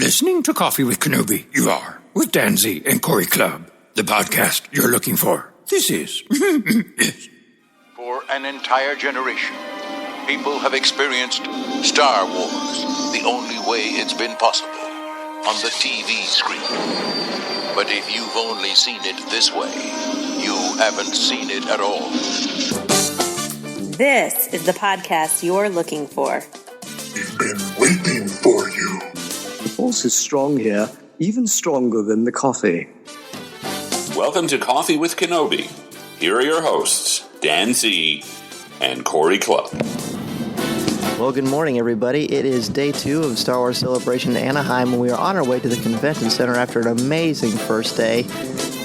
Listening to Coffee with Kenobi, you are, with Dan Z and Corey Clubb, the podcast you're looking for. This is... yes. For an entire generation, people have experienced Star Wars the only way it's been possible, on the TV screen. But if you've only seen it this way, you haven't seen it at all. This is the podcast you're looking for. We've been waiting for you. The force is strong here, even stronger than the coffee. Welcome to Coffee with Kenobi. Here are your hosts, Dan Z and Corey Clubb. Well, good morning, everybody. It is day 2 of Star Wars Celebration Anaheim, and we are on our way to the convention center after an amazing first day.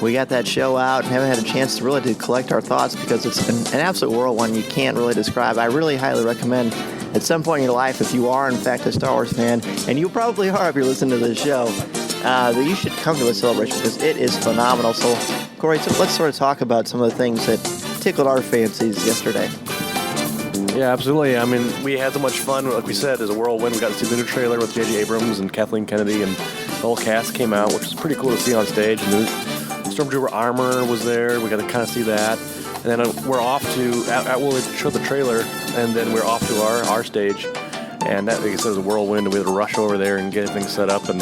We got that show out and haven't had a chance to collect our thoughts because it's an absolute whirlwind you can't really describe. I really highly recommend at some point in your life, if you are in fact a Star Wars fan, and you probably are if you're listening to this show, that you should come to a celebration because it is phenomenal. So, Corey, let's sort of talk about some of the things that tickled our fancies yesterday. Yeah, absolutely. I mean, we had so much fun. Like we said, there's a whirlwind. We got to see the new trailer with J.J. Abrams and Kathleen Kennedy, and the whole cast came out, which was pretty cool to see on stage. And the Stormtrooper armor was there. We got to kind of see that. And then we're off to, we'll show the trailer, and then we're off to our stage. And that, like I said, was a whirlwind. We had to rush over there and get things set up, and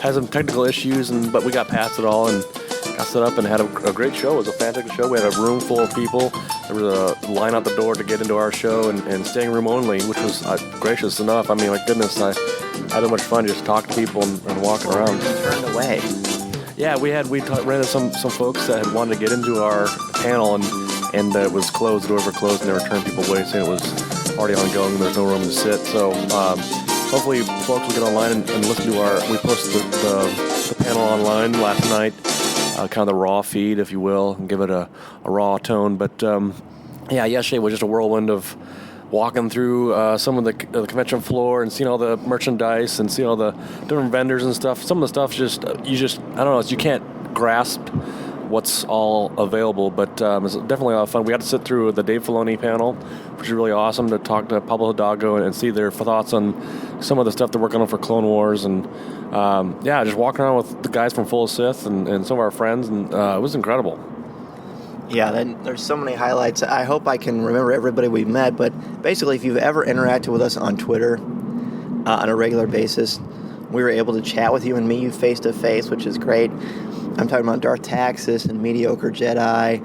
had some technical issues, but we got past it all and got set up and had a great show. It was a fantastic show. We had a room full of people. There was a line out the door to get into our show and standing room only, which was gracious enough. I mean, my goodness, I had so much fun just talking to people and walking around. Turned away. Yeah, we ran into some folks that had wanted to get into our panel, and it was closed. The doors were closed, and they were turning people away, saying it was already ongoing and there's no room to sit. So hopefully folks will get online and listen to we posted the panel online last night. Kind of the raw feed, if you will, and give it a raw tone. But, yesterday was just a whirlwind of walking through some of the convention floor and seeing all the merchandise and seeing all the different vendors and stuff. Some of the stuff I don't know, you can't grasp what's all available, but it's definitely a lot of fun. We got to sit through the Dave Filoni panel, which is really awesome, to talk to Pablo Hidalgo and see their thoughts on some of the stuff they're working on for Clone Wars, and just walking around with the guys from Full Sith and some of our friends, and it was incredible. Yeah, there's so many highlights. I hope I can remember everybody we met, but basically if you've ever interacted with us on Twitter on a regular basis, we were able to chat with you and meet you face to face, which is great. I'm talking about Darth Taxis and Mediocre Jedi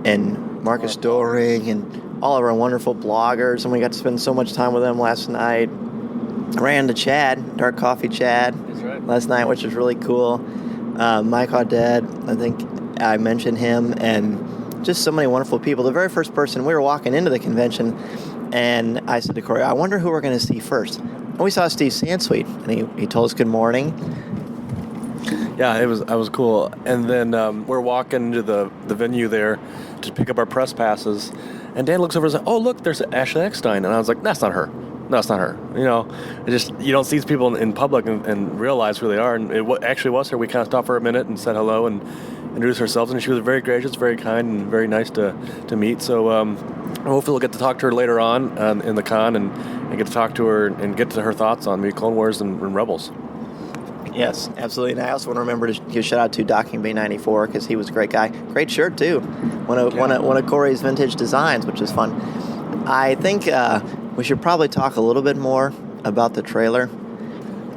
and Marcus Doring and all of our wonderful bloggers, and we got to spend so much time with them last night. I ran into Chad, Dark Coffee Chad, last night, which was really cool. Mike Audette, I think I mentioned him, and just so many wonderful people. The very first person, we were walking into the convention, and I said to Corey, I wonder who we're going to see first. And we saw Steve Sansweet, and he told us good morning. Yeah, it was cool. And then we're walking into the venue there to pick up our press passes, and Dan looks over and says, "Oh, look, there's Ashley Eckstein." And I was like, "That's not her. No, it's not her." You know, you don't see these people in public and realize who they are. And it actually was her. We kind of stopped for a minute and said hello and introduced ourselves, and she was very gracious, very kind, and very nice to meet. So hopefully we'll get to talk to her later on in the con and get to talk to her and get to her thoughts on maybe Clone Wars and Rebels. Yes, absolutely. And I also want to remember to give a shout out to Docking Bay 94 because he was a great guy. Great shirt too. One of Corey's vintage designs, which is fun. I think we should probably talk a little bit more about the trailer.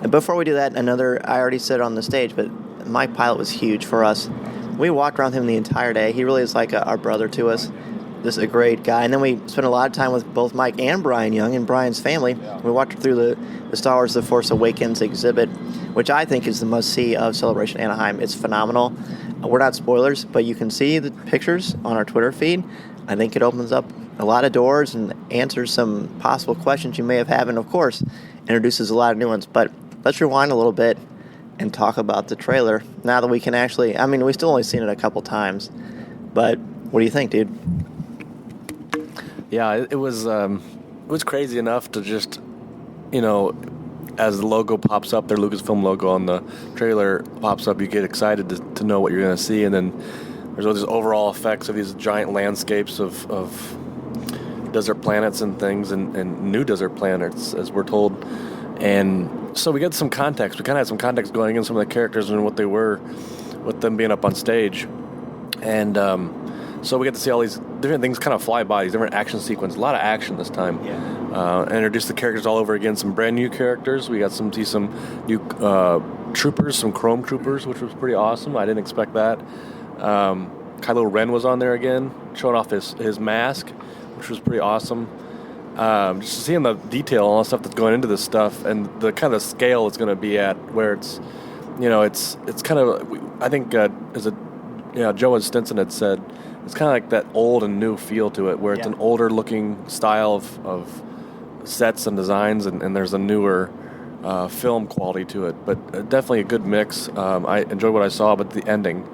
And before we do that, I already said it on the stage, but Mike Pilot was huge for us. We walked around him the entire day. He really is like our brother to us. This is a great guy. And then we spent a lot of time with both Mike and Brian Young and Brian's family. We walked through the Star Wars The Force Awakens exhibit, which I think is the must-see of Celebration Anaheim. It's phenomenal. We're not spoilers, but you can see the pictures on our Twitter feed. I think it opens up a lot of doors and answers some possible questions you may have had, and of course, introduces a lot of new ones. But let's rewind a little bit and talk about the trailer now that we can actually, we still only seen it a couple times, but what do you think, dude? Yeah, it was crazy enough to just, as the logo pops up, their Lucasfilm logo on the trailer pops up, you get excited to know what you're going to see, and then there's all these overall effects of these giant landscapes of desert planets and things, and new desert planets, as we're told, and So we get some context. We kind of had some context going in some of the characters and what they were, with them being up on stage, and so we get to see all these different things kind of fly by, these different action sequences. A lot of action this time. Yeah. Introduce the characters all over again. Some brand new characters. We got some new troopers, some chrome troopers, which was pretty awesome. I didn't expect that. Kylo Ren was on there again, showing off his mask, which was pretty awesome. Just seeing the detail and all the stuff that's going into this stuff, and the kind of scale it's going to be at, where it's, it's kind of, I think, Joe Stinson had said, it's kind of like that old and new feel to it, where it's an older looking style of sets and designs, and there's a newer film quality to it. But definitely a good mix. I enjoyed what I saw, but the ending.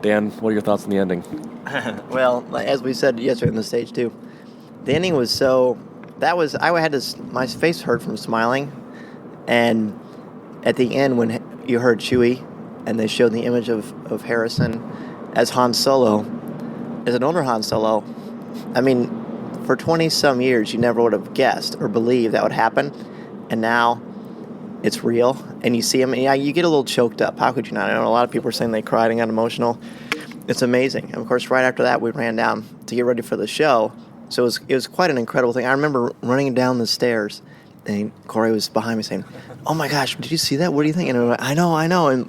Dan, what are your thoughts on the ending? Well, as we said yesterday on the stage too, the ending was I had my face hurt from smiling, and at the end when you heard Chewie, and they showed the image of Harrison as Han Solo, as an older Han Solo. I mean, for 20-some years, you never would have guessed or believed that would happen, and now it's real, and you see him, and you get a little choked up. How could you not? I know a lot of people are saying they cried and got emotional. It's amazing. And of course, right after that, we ran down to get ready for the show, so it was quite an incredible thing. I remember running down the stairs, and Corey was behind me saying, "Oh my gosh, did you see that? What do you think?" And I'm like, I know. And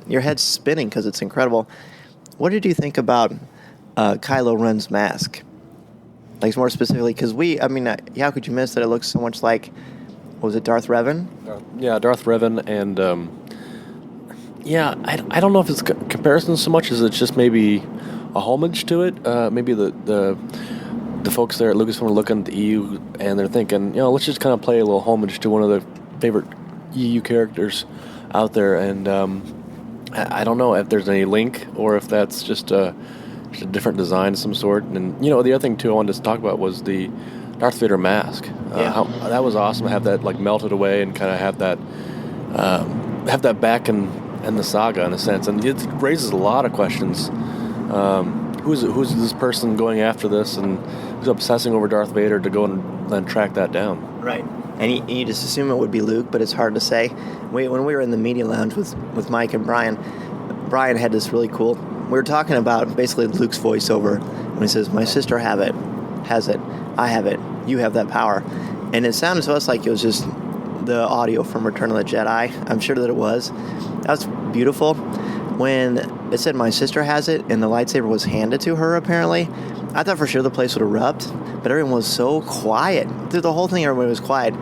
your head's spinning because it's incredible. What did you think about Kylo Ren's mask? Like, more specifically, because how could you miss that? It looks so much like, what was it, Darth Revan? Yeah, Darth Revan, and I don't know if it's comparison so much as it's just maybe a homage to it. Maybe the folks there at Lucasfilm are looking at the EU and they're thinking, let's just kind of play a little homage to one of the favorite EU characters out there. And I don't know if there's any link or if that's just a different design of some sort. And, the other thing, too, I wanted to talk about was the Darth Vader mask. How that was awesome to have that, like, melted away and kind of have that back in the saga, in a sense. And it raises a lot of questions. Who's this person going after this, and who's obsessing over Darth Vader to go and track that down? Right. And you just assume it would be Luke, but it's hard to say. When we were in the media lounge with Mike and Brian had this really cool... We were talking about basically Luke's voiceover when he says, "My sister has it, I have it, you have that power." And it sounded to us like it was just the audio from Return of the Jedi. I'm sure that it was. That was beautiful. When it said, "My sister has it," and the lightsaber was handed to her, apparently, I thought for sure the place would erupt, but everyone was so quiet. Through the whole thing, everybody was quiet,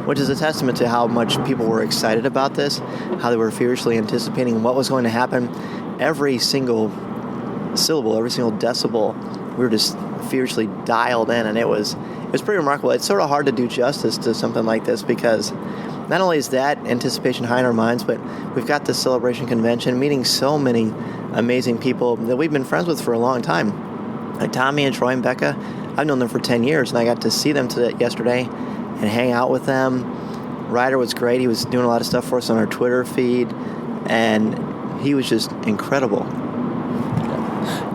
which is a testament to how much people were excited about this, how they were furiously anticipating what was going to happen. Every single syllable, every single decibel, we were just fiercely dialed in, and it was pretty remarkable. It's sort of hard to do justice to something like this, because not only is that anticipation high in our minds, but we've got this Celebration convention, meeting so many amazing people that we've been friends with for a long time. Like Tommy and Troy and Becca, I've known them for 10 years, and I got to see them yesterday and hang out with them. Ryder was great. He was doing a lot of stuff for us on our Twitter feed, and he was just incredible.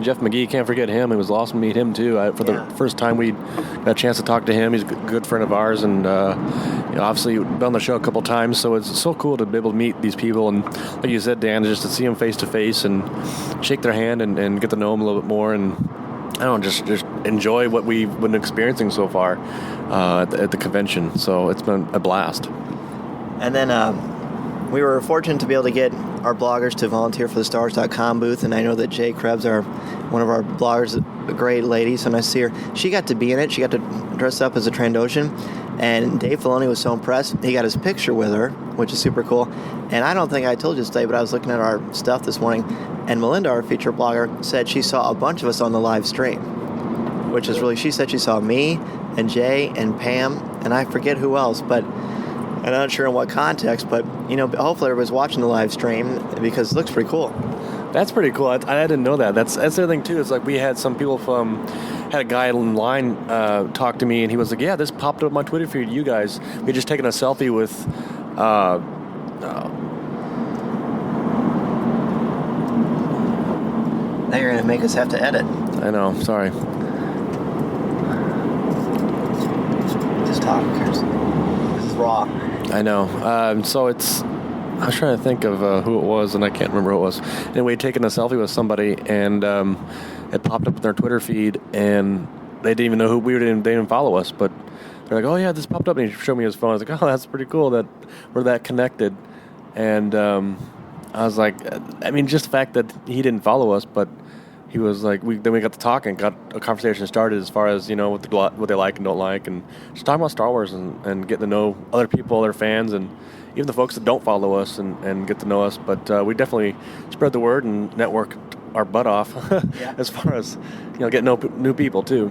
Jeff McGee, can't forget him. It was awesome to meet him, too. The first time we got a chance to talk to him. He's a good friend of ours, and obviously been on the show a couple times, so it's so cool to be able to meet these people. And like you said, Dan, just to see them face-to-face and shake their hand and get to know them a little bit more, and I don't know, just enjoy what we've been experiencing so far at the convention. So it's been a blast. And then we were fortunate to be able to get our bloggers to volunteer for the Stars.com booth, and I know that Jay Krebs, one of our bloggers, a great lady, so nice to see her. She got to be in it. She got to dress up as a Trandoshan, and Dave Filoni was so impressed. He got his picture with her, which is super cool. And I don't think I told you today, but I was looking at our stuff this morning, and Melinda, our feature blogger, said she saw a bunch of us on the live stream, which is really, she said she saw me and Jay and Pam, and I forget who else, but I'm not sure in what context, but, hopefully everybody's watching the live stream, because it looks pretty cool. That's pretty cool. I didn't know that. That's the other thing, too. It's like we had some people had a guy in line talk to me, and he was like, "Yeah, this popped up on my Twitter feed, you guys. We just taken a selfie with..." Now you're going to make us have to edit. I know. Sorry. Just talk. This is raw. I know. So it's... I was trying to think of who it was, and I can't remember who it was. Anyway, taking a selfie with somebody, and it popped up in their Twitter feed, and they didn't even know who we were. They didn't follow us, but they're like, "Oh yeah, this popped up," and he showed me his phone. I was like, "Oh, that's pretty cool that we're that connected." And I was like, I mean, just the fact that he didn't follow us, but he was like, then we got to talk and got a conversation started as far as, you know, what they like and don't like, and just talking about Star Wars and getting to know other people, their fans, and even the folks that don't follow us and get to know us. But we definitely spread the word and networked our butt off as far as, you know, getting new people too.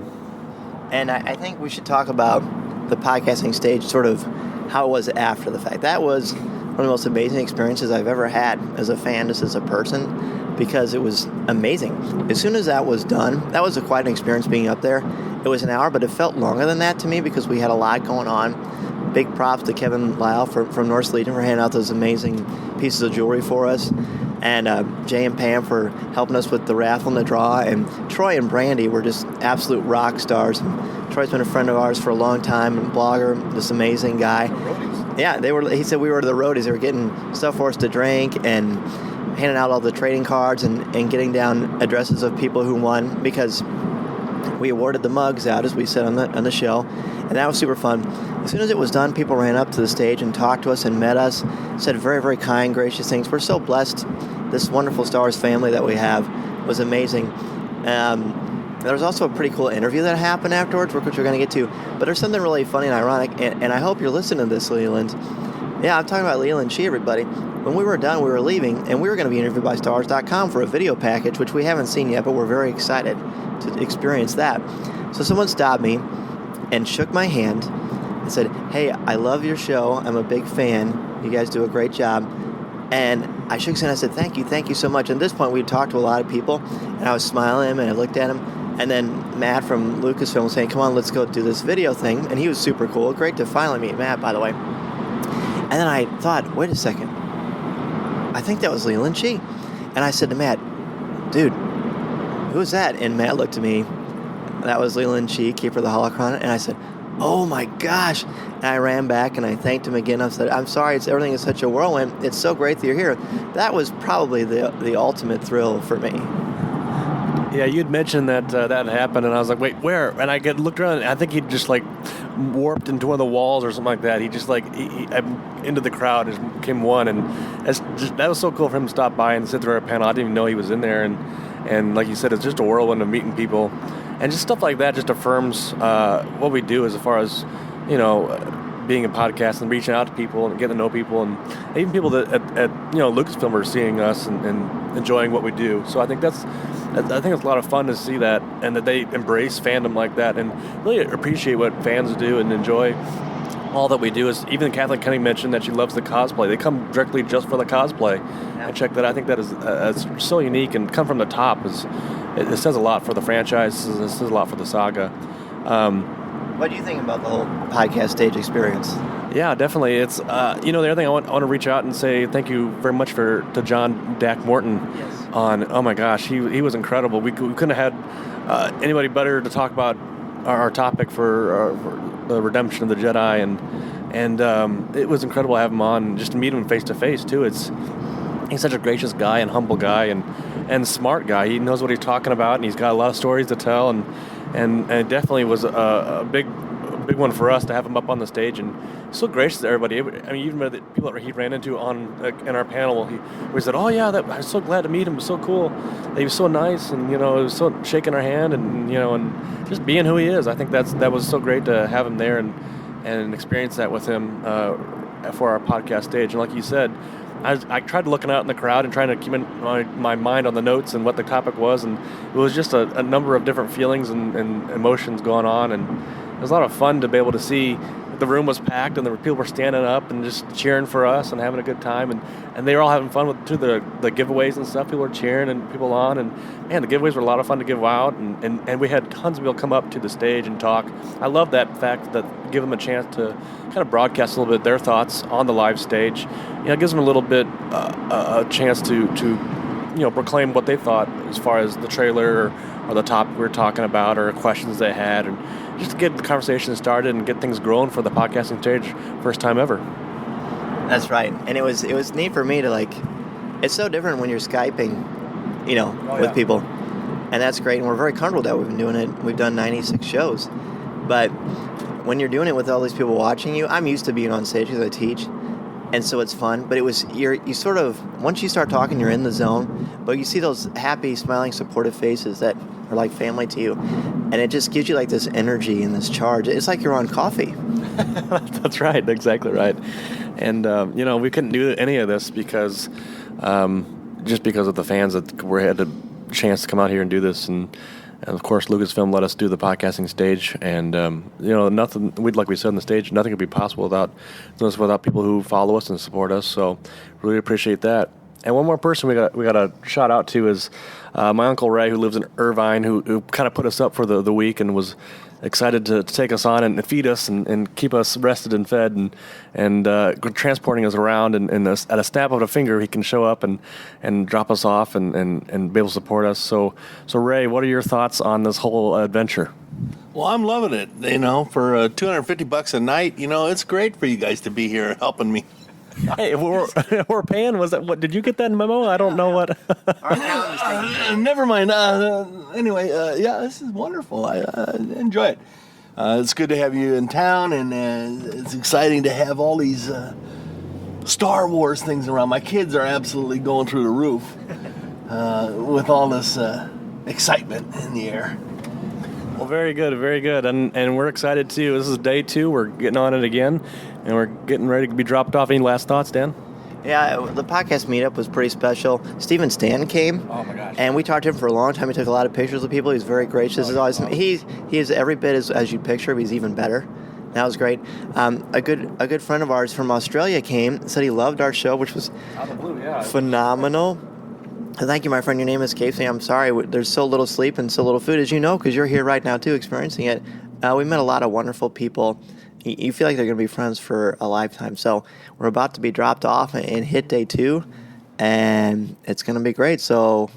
And I think we should talk about the podcasting stage, sort of how it was after the fact. That was one of the most amazing experiences I've ever had as a fan, just as a person, because it was amazing. As soon as that was done, that was quite an experience being up there. It was an hour, but it felt longer than that to me because we had a lot going on. Big props to Kevin Lyle from Norse Legion for handing out those amazing pieces of jewelry for us. And Jay and Pam for helping us with the raffle and the draw. And Troy and Brandy were just absolute rock stars. And Troy's been a friend of ours for a long time, and blogger, this amazing guy. Yeah, he said we were the roadies. They were getting stuff for us to drink and handing out all the trading cards and getting down addresses of people who won, because we awarded the mugs out, as we said on the show, and that was super fun. As soon as it was done, people ran up to the stage and talked to us and met us, said very, very kind, gracious things. We're so blessed. This wonderful Star Wars family that we have was amazing. There was also a pretty cool interview that happened afterwards, which we're going to get to. But there's something really funny and ironic, and I hope you're listening to this, Leland. Yeah, I'm talking about Leland Shee, everybody. When we were done, we were leaving, and we were going to be interviewed by StarWars.com for a video package, which we haven't seen yet, but we're very excited to experience that. So someone stopped me and shook my hand and said, "Hey, I love your show. I'm a big fan. You guys do a great job." And I shook his hand and I said, thank you so much. And at this point, we'd talked to a lot of people, and I was smiling and I looked at him. And then Matt from Lucasfilm was saying, "Come on, let's go do this video thing." And he was super cool. Great to finally meet Matt, by the way. And then I thought, wait a second. I think that was Leland Shee. And I said to Matt, "Dude, who is that?" And Matt looked at me. That was Leland Shee, Keeper of the Holocron. And I said, "Oh my gosh." And I ran back and I thanked him again. I said, "I'm sorry, everything is such a whirlwind. It's so great that you're here." That was probably the ultimate thrill for me. Yeah, you'd mentioned that that happened, and I was like, "Wait, where?" And I looked around, and I think he just like warped into one of the walls or something like that. He just into the crowd and just became one, and that was so cool for him to stop by and sit there at a panel. I didn't even know he was in there, and like you said, it's just a whirlwind of meeting people, and just stuff like that just affirms what we do as far as, you know, being a podcast and reaching out to people and getting to know people, and even people that at Lucasfilm are seeing us and enjoying what we do. So I think it's a lot of fun to see that, and that they embrace fandom like that and really appreciate what fans do and enjoy all that we do. Is even Kathleen Kennedy mentioned that she loves the cosplay. They come directly just for the cosplay. I check that. I think that is so unique, and come from the top it says a lot for the franchise. It says a lot for the saga. What do you think about the whole podcast stage experience? Yeah, definitely. It's the other thing I want to reach out and say thank you very much to John Dak Morton. Yes. Oh my gosh, he was incredible. We couldn't have had anybody better to talk about our topic for the redemption of the Jedi, and it was incredible to have him on, and just to meet him face to face too. He's such a gracious guy and humble guy and smart guy. He knows what he's talking about, and he's got a lot of stories to tell, and it definitely was a big one for us to have him up on the stage, and so gracious to everybody. I mean, even the people that he ran into in our panel, we said, "Oh yeah, I was so glad to meet him. It was so cool. He was so nice, and it was so shaking our hand, and and just being who he is." I think that was so great to have him there and experience that with him for our podcast stage. And like you said, I tried looking out in the crowd and trying to keep my mind on the notes and what the topic was, and it was just a number of different feelings and emotions going on, and it was a lot of fun to be able to see the room was packed and the people were standing up and just cheering for us and having a good time, and they were all having fun with the giveaways and stuff. People were cheering and people on, and man, the giveaways were a lot of fun to give out, and we had tons of people come up to the stage and talk. I love that fact that give them a chance to kind of broadcast a little bit their thoughts on the live stage. It gives them a little bit a chance to proclaim what they thought as far as the trailer or the topic we were talking about or questions they had, and just to get the conversation started and get things growing for the podcasting stage first time ever. That's right. And it was neat for me to it's so different when you're Skyping, with people. And that's great. And we're very comfortable with that. We've been doing it. We've done 96 shows. But when you're doing it with all these people watching you, I'm used to being on stage because I teach. And so it's fun. But you sort of, once you start talking, you're in the zone. But you see those happy, smiling, supportive faces that are like family to you. And it just gives you like this energy and this charge. It's like you're on coffee. That's right. Exactly right. And, we couldn't do any of this because just because of the fans that we had a chance to come out here and do this. And of course, Lucasfilm let us do the podcasting stage. And, nothing, like we said on the stage, nothing could be possible without people who follow us and support us. So really appreciate that. And one more person we got a shout out to is my Uncle Ray, who lives in Irvine, who kind of put us up for the week and was excited to take us on and feed us and keep us rested and fed and transporting us around. And at a snap of a finger, he can show up and drop us off and be able to support us. So Ray, what are your thoughts on this whole adventure? Well, I'm loving it. For $250 a night, it's great for you guys to be here helping me. Hey, we're paying. Was that what? Did you get that memo? I don't know what. Never mind. Anyway, this is wonderful. I enjoy it. It's good to have you in town, and it's exciting to have all these Star Wars things around. My kids are absolutely going through the roof with all this excitement in the air. Well, very good, and we're excited too. This is day 2. We're getting on it again, and we're getting ready to be dropped off. Any last thoughts, Dan? Yeah, the podcast meetup was pretty special. Steven Stan came. Oh my gosh! And we talked to him for a long time. He took a lot of pictures of people. He's very gracious. He is every bit as you picture him. He's even better. That was great. A good friend of ours from Australia came. Said he loved our show, which was out of the blue, phenomenal. Thank you, my friend. Your name escapes me. I'm sorry. There's so little sleep and so little food, as you know, because you're here right now, too, experiencing it. We met a lot of wonderful people. You feel like they're going to be friends for a lifetime. So we're about to be dropped off and hit day 2, and it's going to be great. So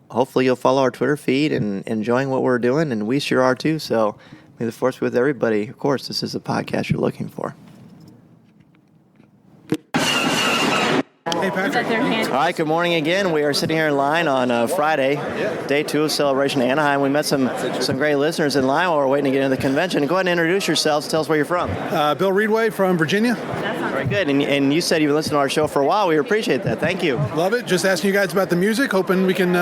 hopefully you'll follow our Twitter feed and enjoying what we're doing, and we sure are, too. So may the force be with everybody. Of course, this is the podcast you're looking for. Hey, Patrick. All right, good morning again. We are sitting here in line on Friday, day 2 of Celebration Anaheim. We met some great listeners in line while we're waiting to get into the convention. Go ahead and introduce yourselves. Tell us where you're from. Bill Reedway from Virginia. Very good. And you said you've been listening to our show for a while. We appreciate that. Thank you. Love it. Just asking you guys about the music, hoping we can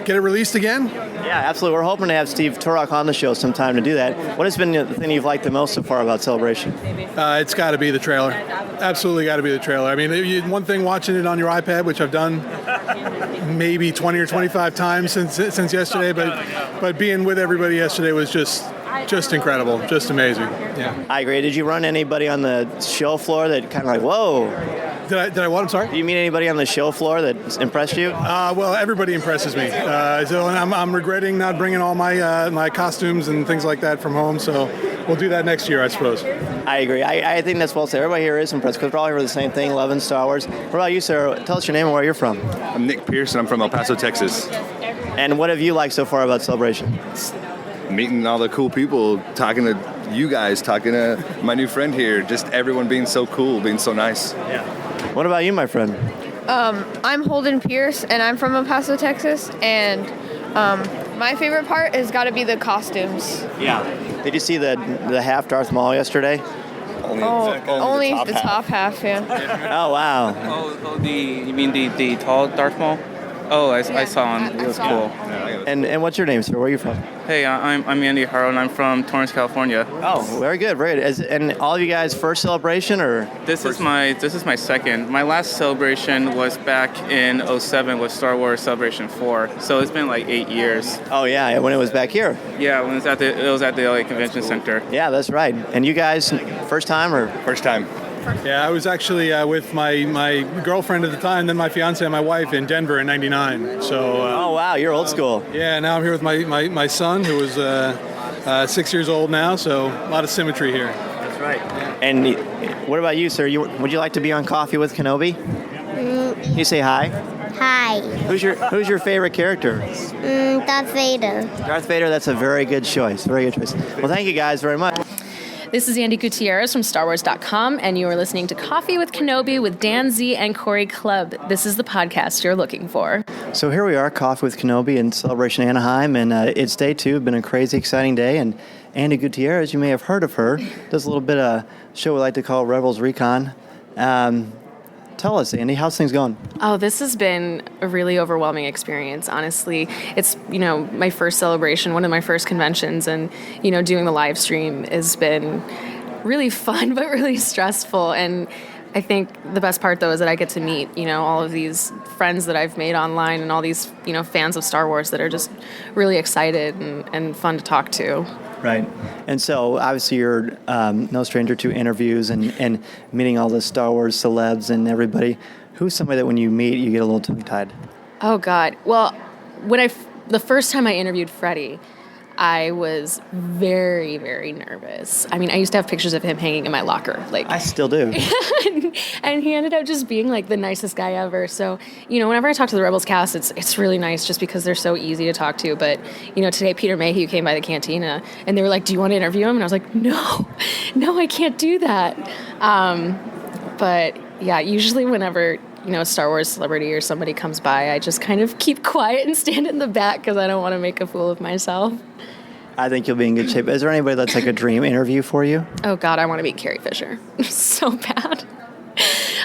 get it released again. Yeah, absolutely. We're hoping to have Steve Turok on the show sometime to do that. What has been the thing you've liked the most so far about Celebration? It's got to be the trailer. Absolutely got to be the trailer. I mean, one thing watching it on your iPad, which I've done maybe 20 or 25 times since yesterday, but being with everybody yesterday was just incredible, just amazing. Yeah, I agree. Did you run anybody on the show floor that kind of like, whoa? Did I what? I'm sorry? Did you meet anybody on the show floor that impressed you? Well, everybody impresses me. So I'm regretting not bringing all my costumes and things like that from home. So we'll do that next year, I suppose. I agree. I think that's well said. Everybody here is impressed because we're all here for the same thing, loving Star Wars. What about you, sir? Tell us your name and where you're from. I'm Nick Pierce, and I'm from El Paso, Texas. And what have you liked so far about Celebration? Meeting all the cool people, talking to you guys, talking to my new friend here, just everyone being so cool, being so nice. Yeah. What about you, my friend? I'm Holden Pierce, and I'm from El Paso, Texas, and my favorite part has got to be the costumes. Yeah. Did you see the half Darth Maul yesterday? Only the top half, yeah. Oh, wow. You mean the tall Darth Maul? Oh, I saw him. It was cool. And what's your name, sir? Where are you from? Hey, I'm Andi Gutierrez, and I'm from Torrance, California. Oh, very good, very good. And all of you guys first Celebration, or? This is my second. My last Celebration was back in 2007 with Star Wars Celebration 4. So it's been like 8 years. Oh yeah, when it was back here. Yeah, when it was at the LA Convention Center. Yeah, that's right. And you guys, first time or? First time. Yeah, I was actually with my girlfriend at the time, then my fiance and my wife in Denver in '99. So. Oh wow, you're old school. Yeah, now I'm here with my son, who is 6 years old now. So a lot of symmetry here. That's right. And what about you, sir? Would you like to be on Coffee with Kenobi? Can you say hi? Hi. Who's your favorite character? Darth Vader. Darth Vader. That's a very good choice. Very good choice. Well, thank you guys very much. This is Andi Gutierrez from StarWars.com, and you are listening to Coffee with Kenobi with Dan Z and Corey Clubb. This is the podcast you're looking for. So here we are, Coffee with Kenobi in Celebration Anaheim, and it's day two. Been a crazy, exciting day, and Andi Gutierrez, you may have heard of her, does a little bit of show we like to call Rebels Recon. Tell us, Andi, how's things going? Oh, this has been a really overwhelming experience, honestly. It's, my first celebration, one of my first conventions, and, doing the live stream has been really fun, but really stressful. And I think the best part, though, is that I get to meet, all of these friends that I've made online and all these, fans of Star Wars that are just really excited and fun to talk to. Right. And so, obviously, you're no stranger to interviews and meeting all the Star Wars celebs and everybody. Who's somebody that when you meet, you get a little tongue-tied? Oh, God. Well, the first time I interviewed Freddie, I was very, very nervous. I mean, I used to have pictures of him hanging in my locker. I still do. And he ended up just being the nicest guy ever. So, whenever I talk to the Rebels cast, it's really nice just because they're so easy to talk to. But, today Peter Mayhew came by the cantina and they were like, "Do you want to interview him?" And I was like, No, I can't do that. But yeah, usually whenever, a Star Wars celebrity or somebody comes by, I just kind of keep quiet and stand in the back because I don't want to make a fool of myself. I think you'll be in good shape. Is there anybody that's a dream interview for you? Oh, God, I want to meet Carrie Fisher so bad.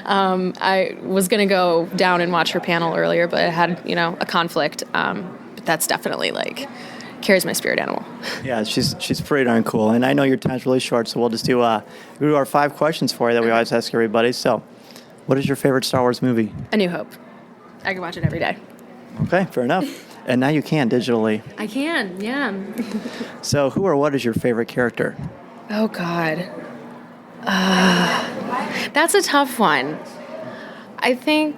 I was going to go down and watch her panel earlier, but I had, a conflict. But that's definitely, Carrie's my spirit animal. Yeah, she's pretty darn cool. And I know your time's really short, so we'll just do our 5 questions for you that we always ask everybody. So, what is your favorite Star Wars movie? A New Hope. I can watch it every day. Okay, fair enough. And now you can digitally. I can, yeah. So who or what is your favorite character? Oh, God. That's a tough one. I think...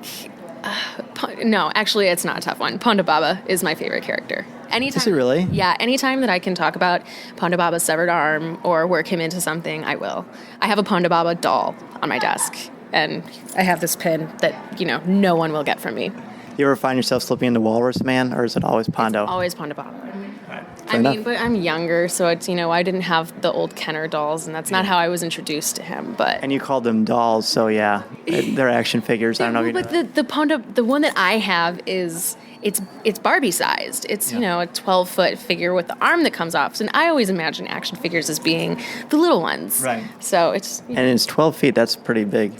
no, actually, it's not a tough one. Ponda Baba is my favorite character. Is he really? Yeah, anytime that I can talk about Ponda Baba's severed arm or work him into something, I will. I have a Ponda Baba doll on my desk, and I have this pin that, no one will get from me. You ever find yourself slipping into Walrus Man, or is it always Pondo? It's always Ponda Baba. Right. But I'm younger, so it's, I didn't have the old Kenner dolls, and that's not how I was introduced to him. But and you called them dolls, so yeah, they're action figures. I don't know if you know. But the Ponda, the one that I have is it's Barbie sized. It's a 12-foot figure with the arm that comes off. And I always imagine action figures as being the little ones. Right. So it's and it's 12 feet. That's pretty big.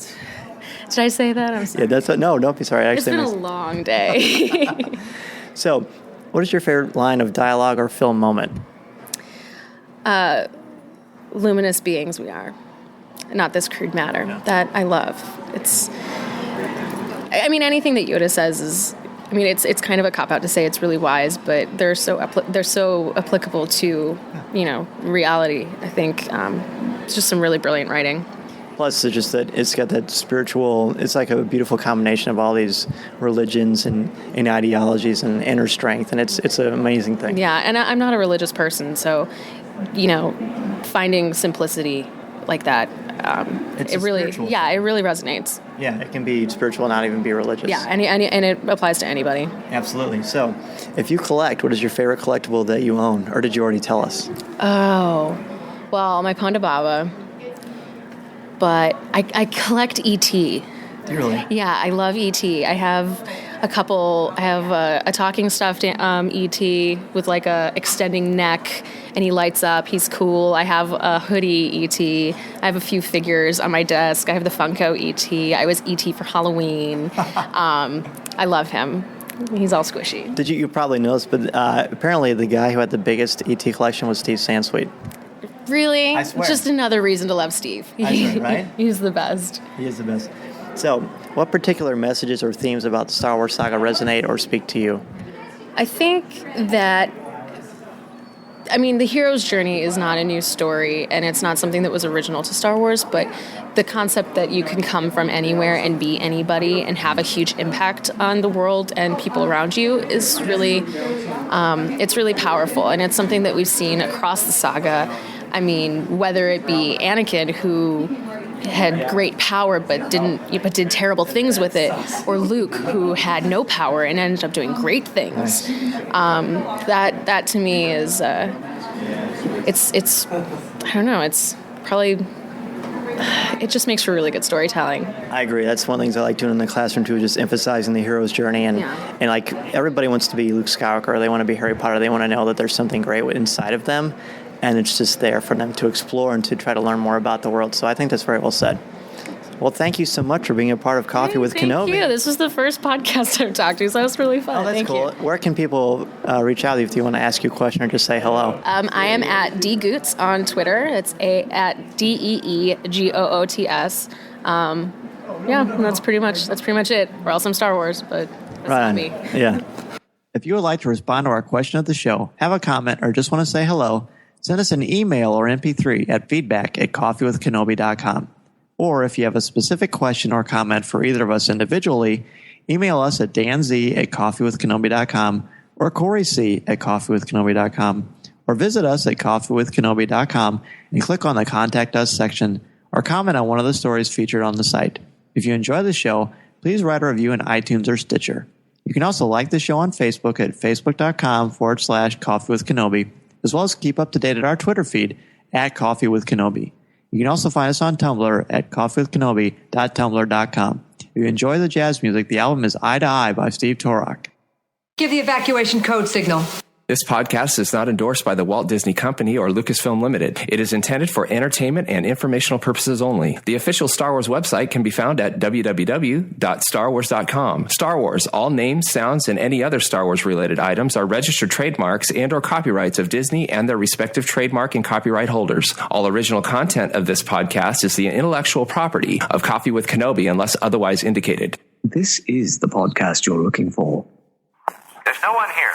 Did I say that? I'm sorry. Yeah, no, don't be sorry. It's been a long day. So, what is your favorite line of dialogue or film moment? Luminous beings we are, not this crude matter. Yeah. That I love. Anything that Yoda says is, it's kind of a cop-out to say it's really wise, but they're so applicable to, reality. I think it's just some really brilliant writing. Plus, it's just that it's got that spiritual, it's like a beautiful combination of all these religions and ideologies and inner strength, and it's an amazing thing. Yeah, and I'm not a religious person, so, finding simplicity like that, it really resonates. Yeah, it can be spiritual, not even be religious. Yeah, and it applies to anybody. Absolutely. So, if you collect, what is your favorite collectible that you own, or did you already tell us? Oh, well, my Ponda Baba. But I collect E.T. Really? Yeah, I love E.T. I have a couple. I have a talking stuffed E.T. with a extending neck, and he lights up. He's cool. I have a hoodie E.T. I have a few figures on my desk. I have the Funko E.T. I was E.T. for Halloween. I love him. He's all squishy. Did you probably noticed, but apparently the guy who had the biggest E.T. collection was Steve Sansweet. Really? I swear. Just another reason to love Steve. I swear, right? He's the best. He is the best. So, what particular messages or themes about the Star Wars saga resonate or speak to you? I think that, the hero's journey is not a new story, and it's not something that was original to Star Wars, but the concept that you can come from anywhere and be anybody and have a huge impact on the world and people around you is really, it's really powerful, and it's something that we've seen across the saga. Whether it be Anakin, who had great power but did terrible things with it, or Luke, who had no power and ended up doing great things. That to me is it's I don't know, it's probably it just makes for really good storytelling. I agree. That's one of the things I like doing in the classroom too, just emphasizing the hero's journey. And like everybody wants to be Luke Skywalker, they want to be Harry Potter, they want to know that there's something great inside of them, and it's just there for them to explore and to try to learn more about the world. So I think that's very well said. Well, thank you so much for being a part of Coffee with Kenobi. Thank you. This was the first podcast I've talked to, so that was really fun. Oh, that's thank cool. you. Where can people reach out if you want to ask you a question or just say hello? I am at DGoots on Twitter. It's at DEEGOOTS. That's pretty much it. Or else I'm Star Wars, but that's not me. Yeah. If you would like to respond to our question of the show, have a comment, or just want to say hello, send us an email or MP3 at feedback@coffeewithkenobi.com. Or if you have a specific question or comment for either of us individually, email us at danz@coffeewithkenobi.com or coryc@coffeewithkenobi.com, or visit us at coffeewithkenobi.com and click on the Contact Us section, or comment on one of the stories featured on the site. If you enjoy the show, please write a review in iTunes or Stitcher. You can also like the show on Facebook at facebook.com/coffeewithkenobi, as well as keep up to date at our Twitter feed at Coffee with Kenobi. You can also find us on Tumblr at coffeewithkenobi.tumblr.com. If you enjoy the jazz music, the album is Eye to Eye by Steve Torok. Give the evacuation code signal. This podcast is not endorsed by the Walt Disney Company or Lucasfilm Limited. It is intended for entertainment and informational purposes only. The official Star Wars website can be found at www.starwars.com. Star Wars, all names, sounds, and any other Star Wars-related items are registered trademarks and or copyrights of Disney and their respective trademark and copyright holders. All original content of this podcast is the intellectual property of Coffee with Kenobi unless otherwise indicated. This is the podcast you're looking for. There's no one here.